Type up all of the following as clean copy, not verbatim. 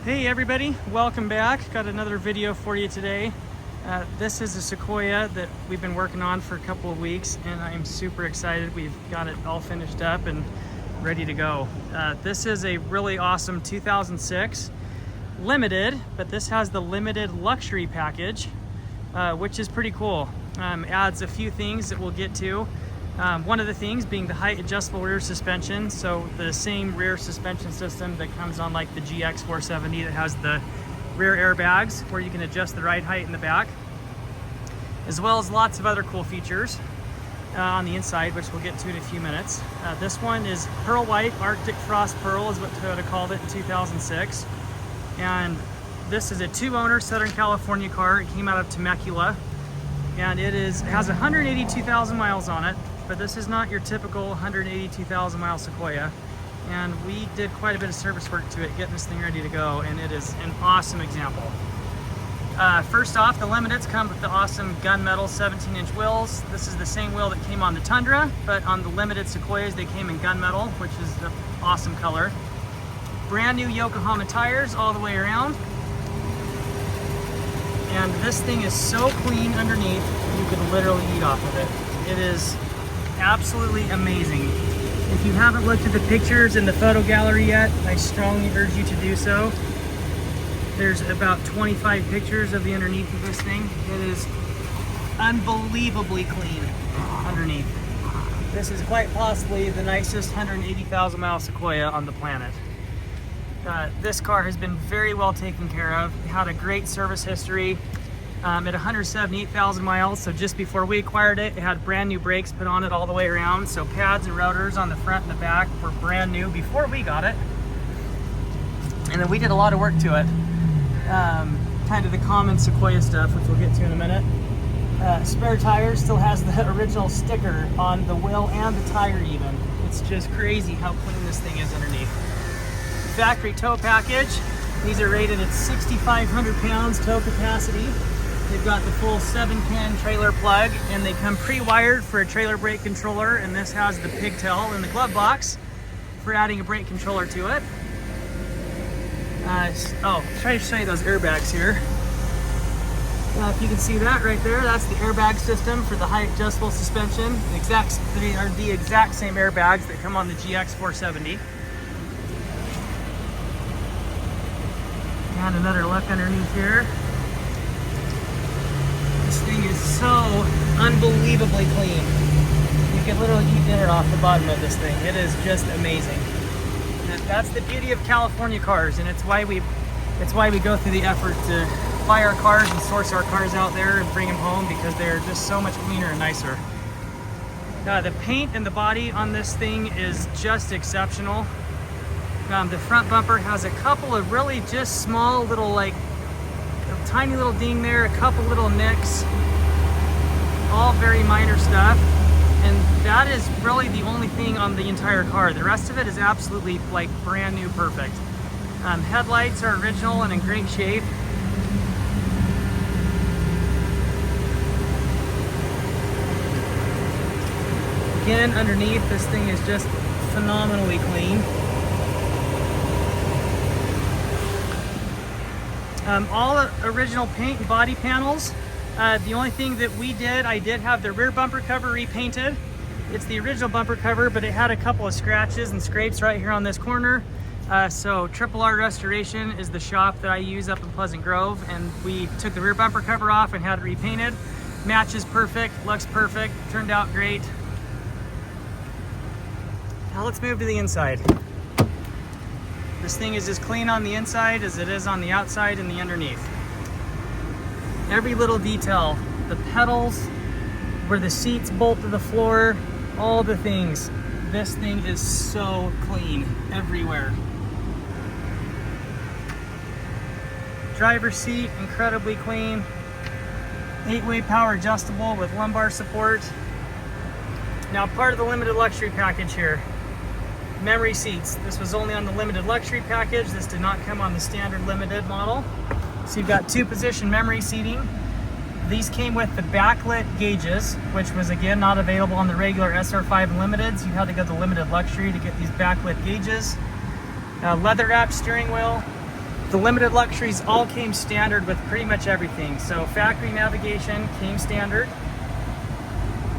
Hey everybody, welcome back. Got another video for you today. This is a Sequoia that we've been working on for a couple of weeks, and I'm super excited. We've got it all finished up and ready to go. This is a really awesome 2006 limited, but this has the limited luxury package, which is pretty cool. Adds a few things that we'll get to. One of the things being the height adjustable rear suspension, so the same rear suspension system that comes on like the GX 470 that has the rear airbags where you can adjust the ride height in the back, as well as lots of other cool features on the inside, which we'll get to in a few minutes. This one is pearl white, Arctic Frost Pearl is what Toyota called it in 2006, and this is a two-owner Southern California car. It came out of Temecula, and it has 182,000 miles on it. But this is not your typical 182,000 mile Sequoia, and we did quite a bit of service work to it, getting this thing ready to go, and it is an awesome example. First off, the limiteds come with the awesome Gunmetal 17-inch wheels. This is the same wheel that came on the Tundra, but on the limited Sequoias they came in Gunmetal, which is an awesome color. Brand new Yokohama tires all the way around, and this thing is so clean underneath you could literally eat off of it. It is absolutely amazing. If you haven't looked at the pictures in the photo gallery yet, I strongly urge you to do so. There's about 25 pictures of the underneath of this thing. It is unbelievably clean underneath. This is quite possibly the nicest 180,000 mile Sequoia on the planet. This car has been very well taken care of. It had a great service history. At 178,000 miles, so just before we acquired it, it had brand new brakes put on it all the way around. So pads and rotors on the front and the back were brand new before we got it. And then we did a lot of work to it. Kind of the common Sequoia stuff, which we'll get to in a minute. Spare tires still has the original sticker on the wheel and the tire even. It's just crazy how clean this thing is underneath. Factory tow package. These are rated at 6,500 pounds tow capacity. They've got the full 7-pin trailer plug, and they come pre-wired for a trailer brake controller, and this has the pigtail in the glove box for adding a brake controller to it. Try to show you those airbags here. If you can see that right there, that's the airbag system for the height adjustable suspension. They are the exact same airbags that come on the GX 470. And another look underneath here. This thing is so unbelievably clean. You can literally eat dinner off the bottom of this thing. It is just amazing. And that's the beauty of California cars, and it's why we go through the effort to buy our cars and source our cars out there and bring them home, because they're just so much cleaner and nicer. The paint and the body on this thing is just exceptional. The front bumper has a couple of really just small little, like a tiny little ding there, a couple little nicks, all very minor stuff, and that is really the only thing on the entire car. The rest of it is absolutely like brand new, perfect. Headlights are original and in great shape. Again, underneath, this thing is just phenomenally clean. All original paint and body panels. The only thing that I did have the rear bumper cover repainted. It's the original bumper cover, but it had a couple of scratches and scrapes right here on this corner. So R Restoration is the shop that I use up in Pleasant Grove, and we took the rear bumper cover off and had it repainted. Matches perfect, looks perfect, turned out great. Now let's move to the inside. This thing is as clean on the inside as it is on the outside and the underneath. Every little detail, the pedals, where the seats bolt to the floor, all the things. This thing is so clean everywhere. Driver's seat, incredibly clean. 8-way power adjustable with lumbar support. Now, part of the limited luxury package here. Memory seats. This was only on the limited luxury package. This did not come on the standard limited model. So you've got 2-position memory seating. These came with the backlit gauges, which was again not available on the regular SR5 Limiteds. You had to go to the limited luxury to get these backlit gauges. Leather wrapped steering wheel, The limited luxuries all came standard with pretty much everything. So factory navigation came standard.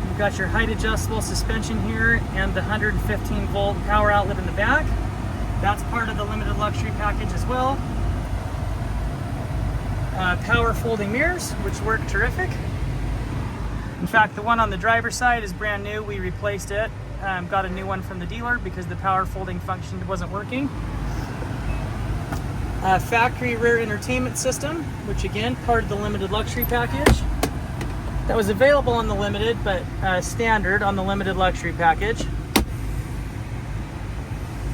You've got your height adjustable suspension here and the 115 volt power outlet in the back. That's part of the limited luxury package as well. Power folding mirrors, which work terrific. In fact, the one on the driver's side is brand new. We replaced it. Got a new one from the dealer because the power folding function wasn't working. Factory rear entertainment system, which again, part of the limited luxury package. That was available on the limited, but standard on the limited luxury package.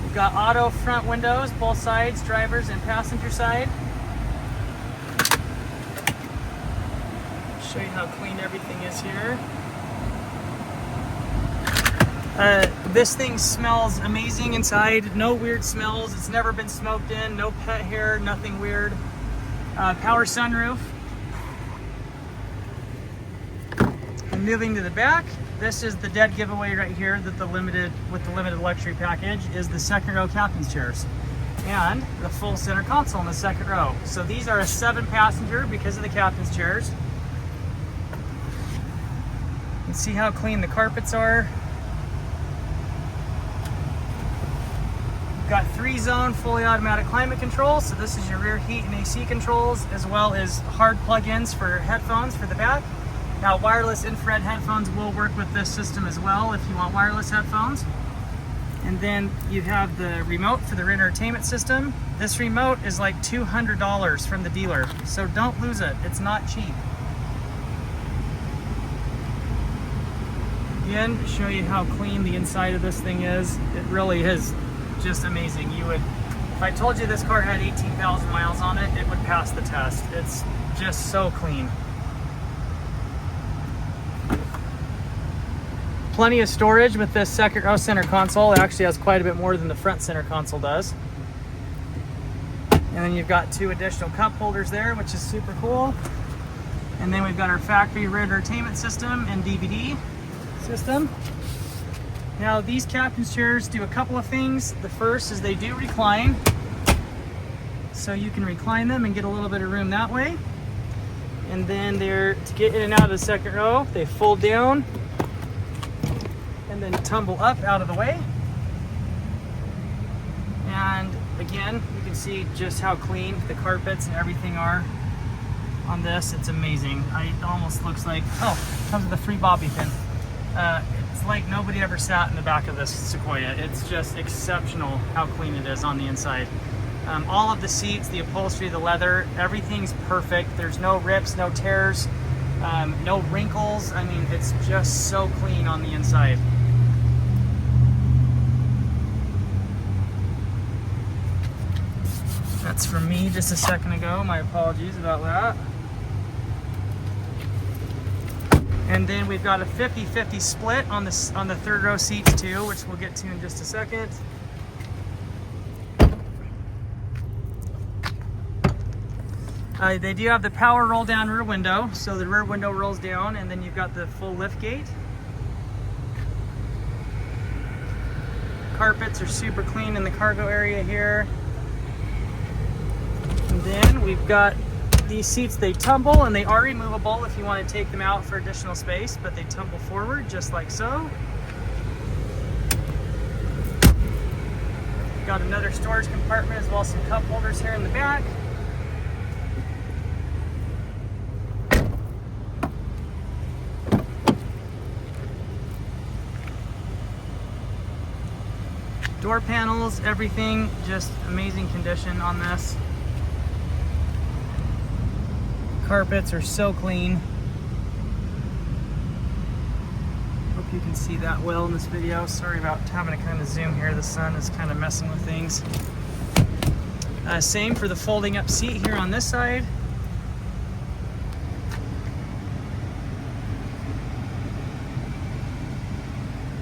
We've got auto front windows, both sides, driver's and passenger side. Show you how clean everything is here. This thing smells amazing inside. No weird smells. It's never been smoked in. No pet hair, nothing weird. Power sunroof. And moving to the back, this is the dead giveaway right here that the limited luxury package is the second row captain's chairs and the full center console in the second row. So these are a 7-passenger because of the captain's chairs. You can see how clean the carpets are. Got 3-zone fully automatic climate control, so this is your rear heat and AC controls, as well as hard plug-ins for headphones for the back. Now, wireless infrared headphones will work with this system as well if you want wireless headphones. And then you have the remote for the rear entertainment system. This remote is like $200 from the dealer, so don't lose it. It's not cheap. Again, to show you how clean the inside of this thing is. It really is just amazing. If I told you this car had 18,000 miles on it, it would pass the test. It's just so clean. Plenty of storage with this second row center console. It actually has quite a bit more than the front center console does. And then you've got 2 additional cup holders there, which is super cool. And then we've got our factory rear entertainment system and DVD system. Now these captain's chairs do a couple of things. The first is they do recline. So you can recline them and get a little bit of room that way. And then they're, to get in and out of the second row, they fold down and then tumble up out of the way. And again, you can see just how clean the carpets and everything are on this. It's amazing. It almost looks like, oh, it comes with a free bobby pin. It's like nobody ever sat in the back of this Sequoia. It's just exceptional how clean it is on the inside. All of the seats, the upholstery, the leather, everything's perfect. There's no rips, no tears, no wrinkles. I mean, it's just so clean on the inside. That's from me just a second ago. My apologies about that. And then we've got a 50-50 split on the third row seats too, which we'll get to in just a second. They do have the power roll down rear window, so the rear window rolls down, and then you've got the full lift gate. Carpets are super clean in the cargo area here. And then we've got these seats, they tumble and they are removable if you want to take them out for additional space, but they tumble forward just like so. Got another storage compartment as well as some cup holders here in the back. Door panels, everything, just amazing condition on this. Carpets are so clean. Hope you can see that well in this video. Sorry about having to kind of zoom here. The sun is kind of messing with things. Same for the folding up seat here on this side.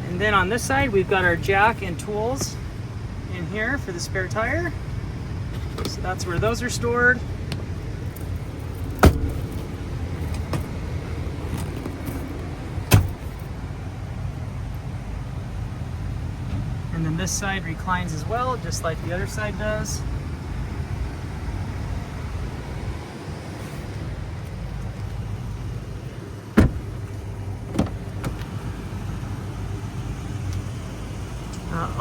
And then on this side, we've got our jack and tools in here for the spare tire. So that's where those are stored. And then this side reclines as well, just like the other side does.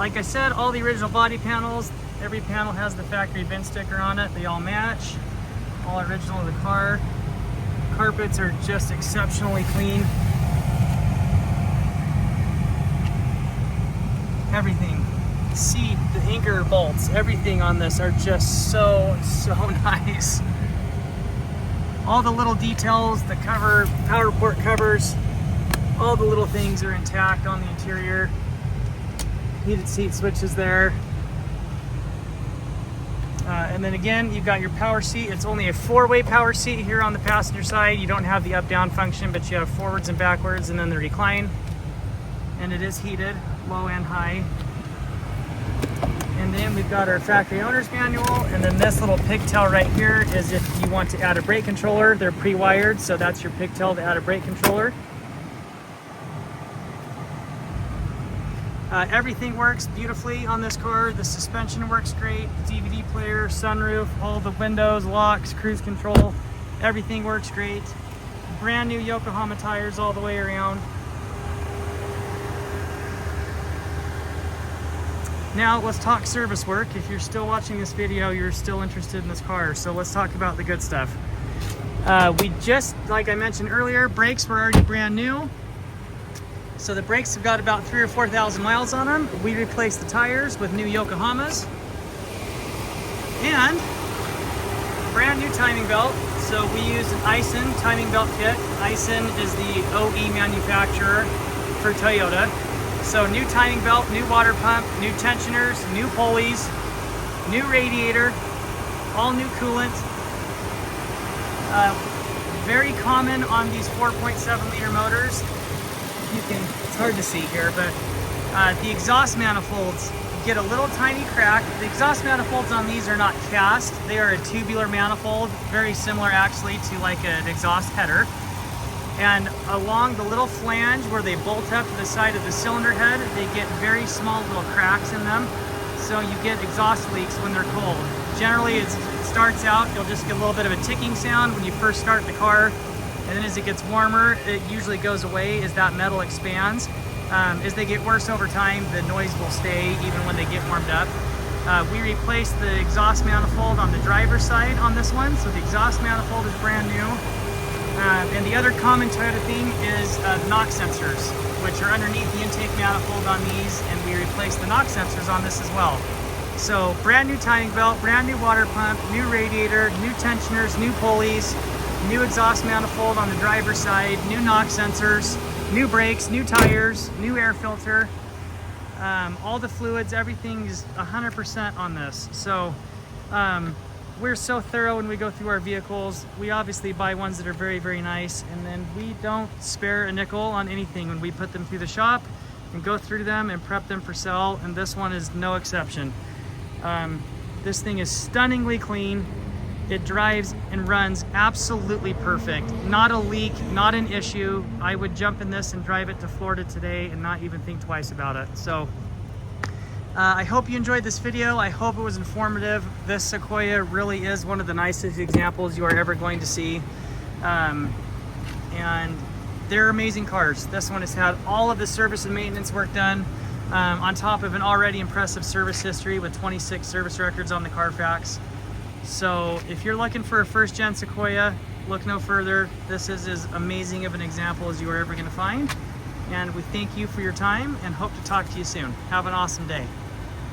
Like I said, all the original body panels, every panel has the factory VIN sticker on it. They all match, all original to the car. Carpets are just exceptionally clean. Everything, seat, the anchor bolts, everything on this are just so nice. All the little details, the cover, power port covers, all the little things are intact on the interior. Heated seat switches there. And then again, you've got your power seat. It's only a 4-way power seat here on the passenger side. You don't have the up-down function, but you have forwards and backwards, and then the recline. And it is heated, low and high. And then we've got our factory owner's manual, and then this little pigtail right here is if you want to add a brake controller. They're pre-wired, so that's your pigtail to add a brake controller. Everything works beautifully on this car. The suspension works great, DVD player, sunroof, all the windows, locks, cruise control, everything works great. Brand new Yokohama tires all the way around. Now let's talk service work. If you're still watching this video, you're still interested in this car, so let's talk about the good stuff. We just, like I mentioned earlier, brakes were already brand new. So the brakes have got about 3,000 or 4,000 miles on them. We replaced the tires with new Yokohamas. And brand new timing belt. So we used an Aisin timing belt kit. Aisin is the OE manufacturer for Toyota. So new timing belt, new water pump, new tensioners, new pulleys, new radiator, all new coolant. Very common on these 4.7 liter motors. It's hard to see here, but the exhaust manifolds get a little tiny crack. The exhaust manifolds on these are not cast. They are a tubular manifold, very similar actually to like an exhaust header. And along the little flange where they bolt up to the side of the cylinder head, they get very small little cracks in them. So you get exhaust leaks when they're cold. Generally, it starts out, you'll just get a little bit of a ticking sound when you first start the car. And then as it gets warmer, it usually goes away as that metal expands. As they get worse over time, the noise will stay even when they get warmed up. We replaced the exhaust manifold on the driver's side on this one, so the exhaust manifold is brand new. And the other common Toyota thing is NOx sensors, which are underneath the intake manifold on these, and we replaced the NOx sensors on this as well. So brand new timing belt, brand new water pump, new radiator, new tensioners, new pulleys, new exhaust manifold on the driver's side, new NOx sensors, new brakes, new tires, new air filter, all the fluids, everything is 100% on this. So we're so thorough when we go through our vehicles. We obviously buy ones that are very, very nice, and then we don't spare a nickel on anything when we put them through the shop and go through them and prep them for sale, and this one is no exception. This thing is stunningly clean. It drives and runs absolutely perfect. Not a leak, not an issue. I would jump in this and drive it to Florida today and not even think twice about it. So I hope you enjoyed this video. I hope it was informative. This Sequoia really is one of the nicest examples you are ever going to see. And they're amazing cars. This one has had all of the service and maintenance work done on top of an already impressive service history with 26 service records on the Carfax. So if you're looking for a first-gen Sequoia, look no further. This is as amazing of an example as you are ever going to find. And we thank you for your time and hope to talk to you soon. Have an awesome day.